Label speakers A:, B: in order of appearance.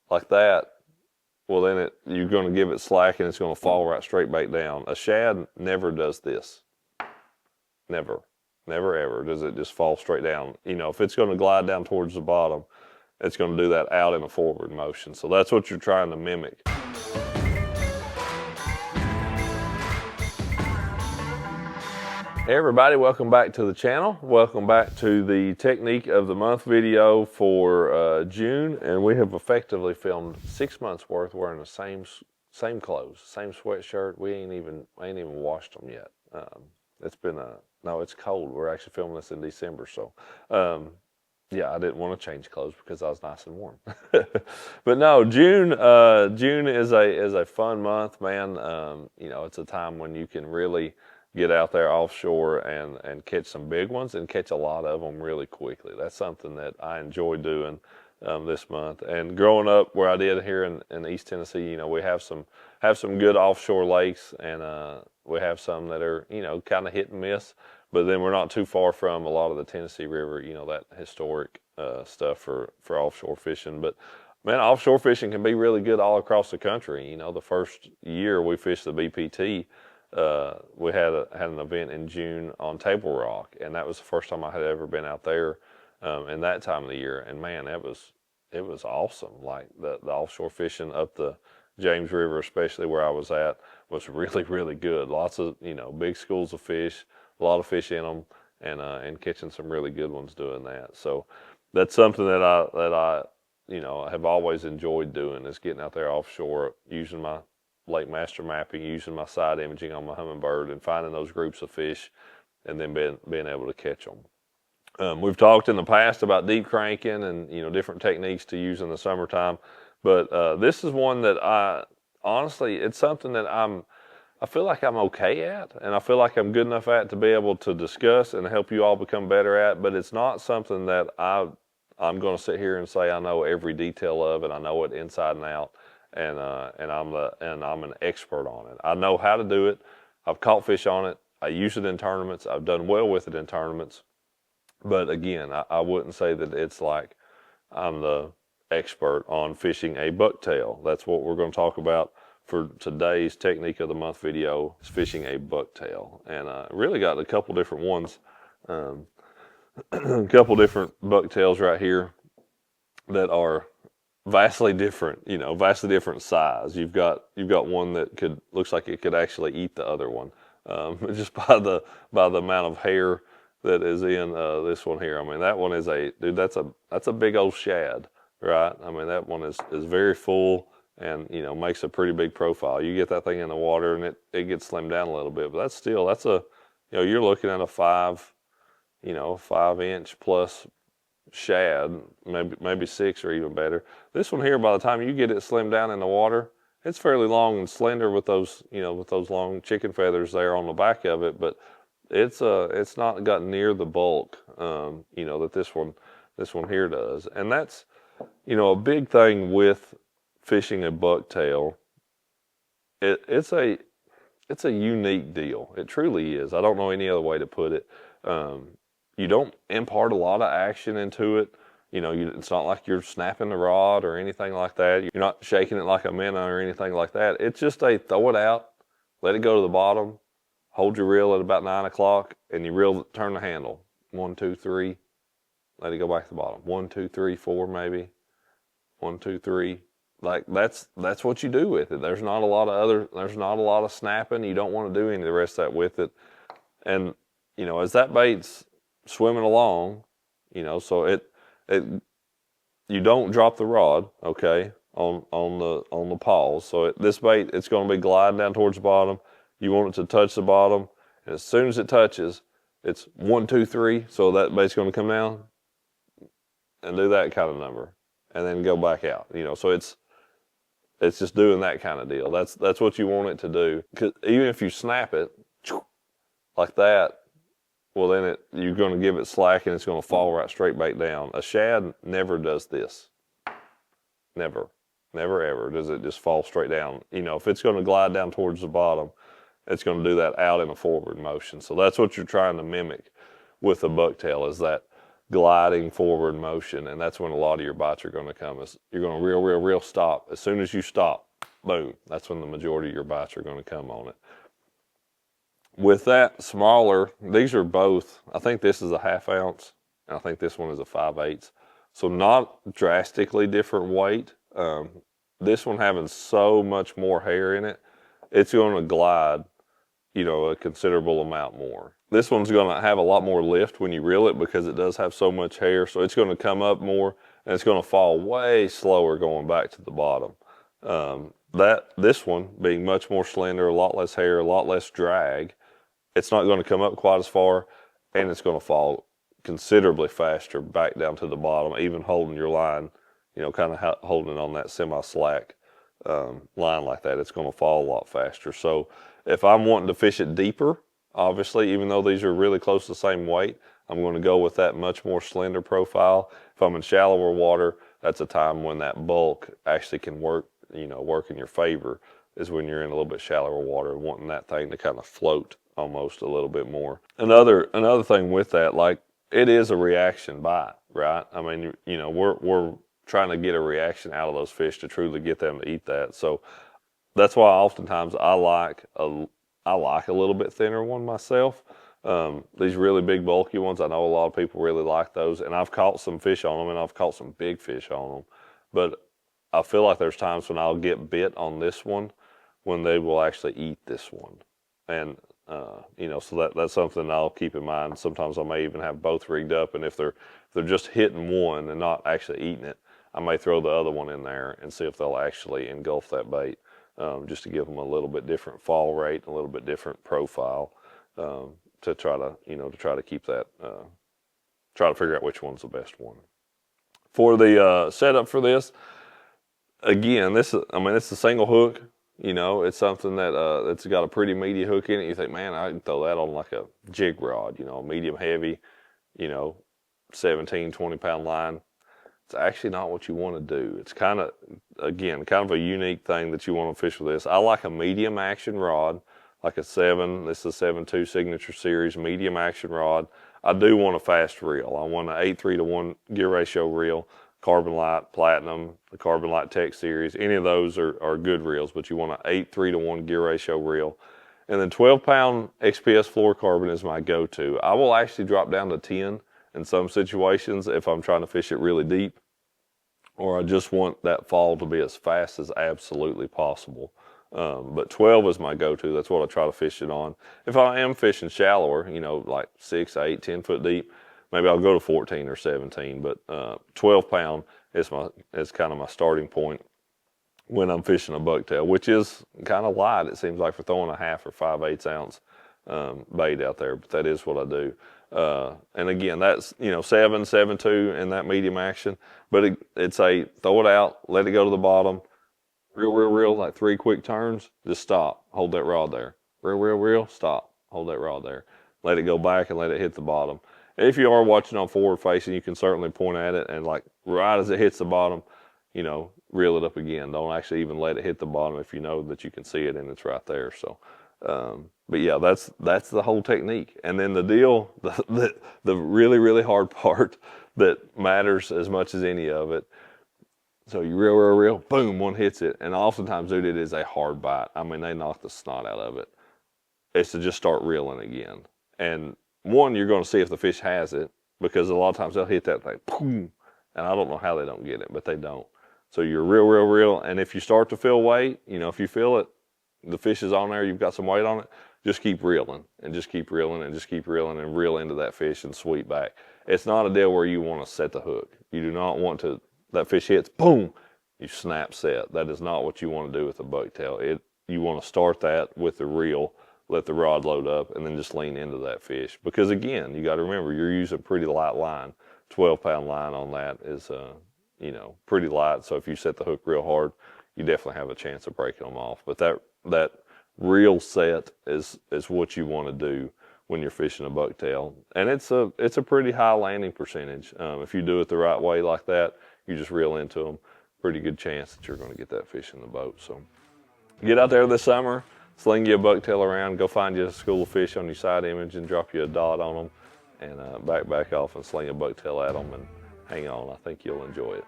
A: like that, well then you're going to give it slack and it's going to fall right straight back down. A shad never does this. Never. Never ever does it just fall straight down. If it's going to glide down towards the bottom, it's going to do that out in a forward motion. So that's what you're trying to mimic. Hey everybody, welcome back to the channel. Welcome back to the Technique of the Month video for June, and we have effectively filmed 6 months worth wearing the same clothes, same sweatshirt. We ain't even washed them yet. It's been no, it's cold. We're actually filming this in December, so yeah, I didn't want to change clothes because I was nice and warm. But no, June is a fun month, man. It's a time when you can really get out there offshore and catch some big ones and catch a lot of them really quickly. That's something that I enjoy doing this month. And growing up where I did here in East Tennessee, we have some good offshore lakes, and we have some that are kind of hit and miss. But then we're not too far from a lot of the Tennessee River, that historic stuff for offshore fishing. But man, offshore fishing can be really good all across the country. The first year we fished the BPT, we had an event in June on Table Rock, and that was the first time I had ever been out there in that time of the year. And man, it was awesome. Like the offshore fishing up the James River, especially where I was at, was really, really good. Lots of big schools of fish, a lot of fish in them, and catching some really good ones doing that. So that's something that I have always enjoyed doing, is getting out there offshore, using my lake master mapping, using my side imaging on my Humminbird, and finding those groups of fish, and then being able to catch them. We've talked in the past about deep cranking and different techniques to use in the summertime, but this is one that honestly, it's something that I feel like I'm okay at, and I feel like I'm good enough at to be able to discuss and help you all become better at. But it's not something that I'm going to sit here and say I know every detail of it. I know it inside and out. And I'm an expert on it. I know how to do it. I've caught fish on it. I use it in tournaments. I've done well with it in tournaments. But again, I wouldn't say that it's like I'm the expert on fishing a bucktail. That's what we're going to talk about for today's Technique of the Month video, is fishing a bucktail. And I really got a couple different ones, a couple different bucktails right here that are vastly different, vastly different size. You've got one that looks like it could actually eat the other one, just by the amount of hair that is in this one here. I mean, that one is that's a big old shad, right? I mean, that one is very full and makes a pretty big profile. You get that thing in the water and it gets slimmed down a little bit, but that's a you're looking at a 5-inch plus shad, maybe 6 or even better. This one here, by the time you get it slimmed down in the water, it's fairly long and slender with those long chicken feathers there on the back of it, but it's not got near the bulk that this one here does. And that's a big thing with fishing a bucktail. It's a unique deal. It truly is. I don't know any other way to put it. You don't impart a lot of action into it. It's not like you're snapping the rod or anything like that. You're not shaking it like a minnow or anything like that. It's just throw it out, let it go to the bottom, hold your reel at about 9 o'clock, and you turn the handle. 1, 2, 3, let it go back to the bottom. 1, 2, 3, 4 maybe. 1, 2, 3. Like that's what you do with it. There's not a lot of snapping. You don't want to do any of the rest of that with it. And as that bait's swimming along, so you don't drop the rod, okay, on the paws. So this bait, it's going to be gliding down towards the bottom. You want it to touch the bottom, and as soon as it touches, it's 1, 2, 3. So that bait's going to come down and do that kind of number, and then go back out. So it's just doing that kind of deal. That's what you want it to do. 'Cause even if you snap it like that, well then you're going to give it slack and it's going to fall right straight back down. A shad never does this. Never ever does it just fall straight down. If it's going to glide down towards the bottom, it's going to do that out in a forward motion. So that's what you're trying to mimic with a bucktail, is that gliding forward motion, and that's when a lot of your bites are going to come. You're going to reel, stop. As soon as you stop, boom, that's when the majority of your bites are going to come on it. With that smaller, these are both, I think this is a 1/2 ounce, and I think this one is a 5/8. So not drastically different weight. This one having so much more hair in it, it's going to glide, you know, a considerable amount more. This one's going to have a lot more lift when you reel it because it does have so much hair. So it's going to come up more and it's going to fall way slower going back to the bottom. This one being much more slender, a lot less hair, a lot less drag, it's not going to come up quite as far, and it's going to fall considerably faster back down to the bottom, even holding your line, you know, kind of holding it on that semi-slack line like that. It's going to fall a lot faster. So if I'm wanting to fish it deeper, obviously, even though these are really close to the same weight, I'm going to go with that much more slender profile. If I'm in shallower water, that's a time when that bulk actually can work, you know, work in your favor, is when you're in a little bit shallower water, wanting that thing to kind of float almost a little bit more. Another thing with that, like, it is a reaction bite, right? I mean, you know, we're trying to get a reaction out of those fish to truly get them to eat that. So that's why oftentimes I like a little bit thinner one myself. These really big bulky ones, I know a lot of people really like those, and I've caught some fish on them, and I've caught some big fish on them. But I feel like there's times when I'll get bit on this one when they will actually eat this one. And you know, so that's something I'll keep in mind. Sometimes I may even have both rigged up, and if they're just hitting one and not actually eating it, I may throw the other one in there and see if they'll actually engulf that bait, just to give them a little bit different fall rate, a little bit different profile, to try to keep that, try to figure out which one's the best one. For the setup for this, again, it's a single hook. You know, it's something that it's got a pretty meaty hook in it. You think, man, I can throw that on like a jig rod, you know, medium heavy, you know, 17, 20-pound line. It's actually not what you want to do. It's kind of a unique thing that you want to fish with this. I like a medium action rod, like this is a 7.2 Signature Series medium action rod. I do want a fast reel. I want an 8:3-to-1 gear ratio reel. Carbon Light Platinum, the Carbon Light Tech Series, any of those are good reels, but you want an 8:3-to-1 gear ratio reel. And then 12-pound XPS fluorocarbon is my go-to. I will actually drop down to 10 in some situations if I'm trying to fish it really deep, or I just want that fall to be as fast as absolutely possible. But 12 is my go-to. That's what I try to fish it on. If I am fishing shallower, you know, like 6, 8, 10 foot deep, maybe I'll go to 14 or 17, but 12-pound is kind of my starting point when I'm fishing a bucktail, which is kind of light, it seems like, for throwing a 1/2 or 5/8 ounce bait out there, but that is what I do. And again, that's, you know, 7.2 in that medium action, but it's a throw it out, let it go to the bottom, reel, like 3 quick turns, just stop, hold that rod there. Reel, stop, hold that rod there. Let it go back and let it hit the bottom. If you are watching on forward facing, you can certainly point at it and, like, right as it hits the bottom, you know, reel it up again. Don't actually even let it hit the bottom if you know that you can see it and it's right there. So, but yeah, that's the whole technique. And then the deal, the really, really hard part that matters as much as any of it. So you reel, boom, one hits it. And oftentimes, dude, it is a hard bite. I mean, they knock the snot out of it. It's to just start reeling again. And one, you're going to see if the fish has it, because a lot of times they'll hit that thing, boom, and I don't know how they don't get it, but they don't. So you're reel, and if you start to feel weight, you know, if you feel it, the fish is on there, you've got some weight on it, just keep reeling, and just keep reeling, and just keep reeling, and reel into that fish and sweep back. It's not a deal where you want to set the hook. You do not want to, that fish hits, boom, you snap set. That is not what you want to do with a bucktail. You want to start that with the reel, let the rod load up, and then just lean into that fish. Because again, you got to remember, you're using pretty light line. 12-pound line on that is, you know, pretty light. So if you set the hook real hard, you definitely have a chance of breaking them off. But that reel set is what you want to do when you're fishing a bucktail. And it's a pretty high landing percentage. If you do it the right way like that, you just reel into them, pretty good chance that you're going to get that fish in the boat. So get out there this summer, sling you a bucktail around, go find you a school of fish on your side image and drop you a dot on them, and back off and sling a bucktail at them and hang on. I think you'll enjoy it.